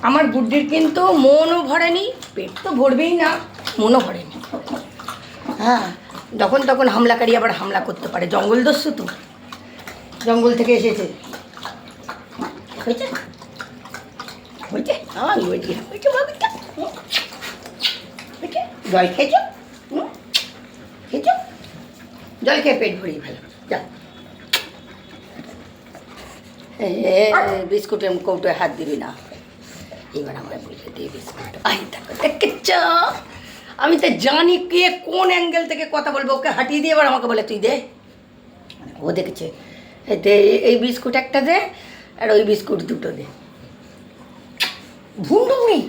আমার বুদ্ধির কিন্তু মনও ভরেনি, পেট তো ভরবেই না, মনও ভরেনি। হ্যাঁ, যখন তখন হামলাকারী আবার হামলা করতে পারে, জঙ্গলদস্যু তো, জঙ্গল থেকে এসেছে। হয়েছে হয়েছে আমার হয়েছে হয়েছে বাবিটা, হয়েছে। জল খেয়েছো? খেয়েছো? জল খেয়ে পেট ভরিয়ে ফেলো, যা। বিস্কুটের কৌটোয় হাত দিবি না। এবার আমায় বলে দিয়ে বিস্কুট। আই দেখো দেখেছ, আমি তো জানি কে কোন অ্যাঙ্গেল থেকে কথা বলবো, ওকে হাঁটিয়ে দিয়ে এবার আমাকে বলে তুই দে। ও দেখেছে, এই বিস্কুট একটা দে আর ওই বিস্কুট দুটো দে। ভুন্ডুমি